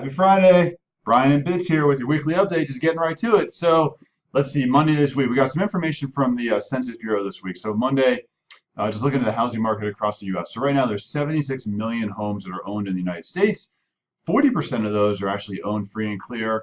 Happy Friday. Brian and Bix here with your weekly update, just getting right to it. So let's see, Monday this week, we got some information from the Census Bureau this week. So Monday, just looking at the housing market across the U.S. So right now there's 76 million homes that are owned in the United States. 40% of those are actually owned free and clear.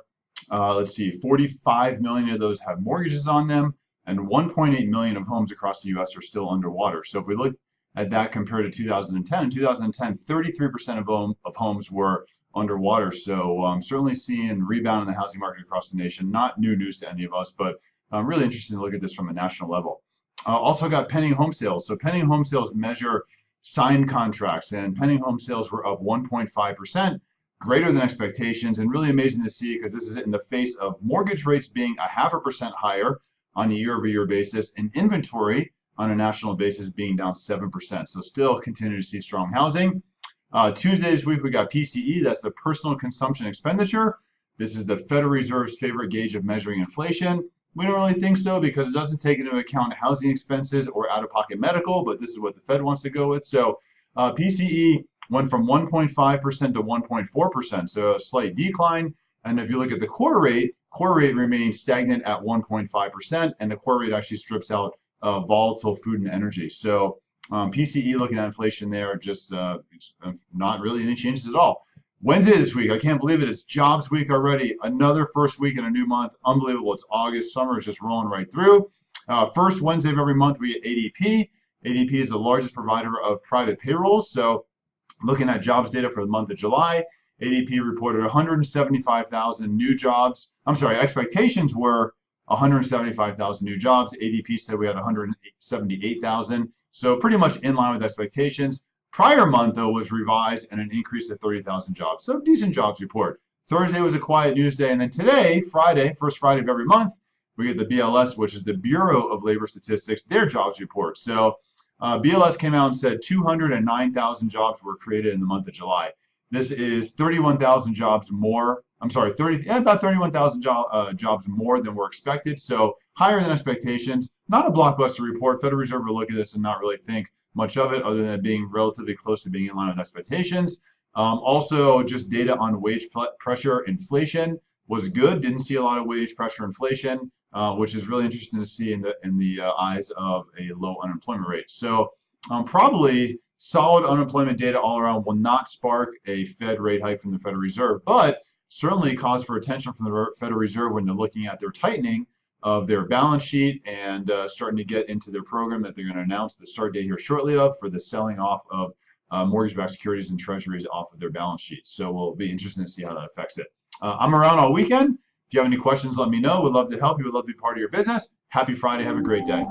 Let's see, 45 million of those have mortgages on them, and 1.8 million of homes across the U.S. are still underwater. So if we look at that compared to 2010, in 2010, 33% of homes were underwater. So certainly seeing rebound in the housing market across the nation. Not new news to any of us, but really interesting to look at this from a national level. Also got pending home sales. So pending home sales measure signed contracts, and pending home sales were up 1.5%, greater than expectations, and really amazing to see because this is in the face of mortgage rates being 0.5% higher on a year-over-year basis, and inventory on a national basis being down 7%. So still continue to see strong housing. Tuesday this week, we got PCE, that's the personal consumption expenditure. This is the Federal Reserve's favorite gauge of measuring inflation. We don't really think so because it doesn't take into account housing expenses or out-of-pocket medical, but this is what the Fed wants to go with. So PCE went from 1.5% to 1.4%, so a slight decline. And if you look at the core rate remains stagnant at 1.5%, and the core rate actually strips out volatile food and energy. So PCE looking at inflation there, just not really any changes at all. Wednesday this week, I can't believe it. It's jobs week already. Another first week in a new month. Unbelievable. It's August. Summer is just rolling right through. First Wednesday of every month, we get ADP. ADP is the largest provider of private payrolls. So looking at jobs data for the month of July, ADP reported 175,000 new jobs. I'm sorry, expectations were 175,000 new jobs. ADP said we had 178,000. So pretty much in line with expectations. Prior month, though, was revised and an increase of 30,000 jobs. So decent jobs report. Thursday was a quiet news day. And then today, Friday, first Friday of every month, we get the BLS, which is the Bureau of Labor Statistics, their jobs report. So BLS came out and said 209,000 jobs were created in the month of July. This is 31,000 jobs more. I'm sorry, about 31,000 jobs more than were expected. So higher than expectations. Not a blockbuster report. Federal Reserve will look at this and not really think much of it other than it being relatively close to being in line with expectations. Also, just data on wage pressure. Inflation was good. Didn't see a lot of wage pressure inflation, which is really interesting to see in the eyes of a low unemployment rate. So probably solid unemployment data all around will not spark a Fed rate hike from the Federal Reserve, but certainly cause for attention from the Federal Reserve when they're looking at their tightening of their balance sheet and starting to get into their program that they're going to announce the start date here shortly of for the selling off of mortgage-backed securities and treasuries off of their balance sheets. So we'll be interested to see how that affects it. I'm around all weekend. If you have any questions, let me know. We'd love to help you. We'd love to be part of your business. Happy Friday. Have a great day.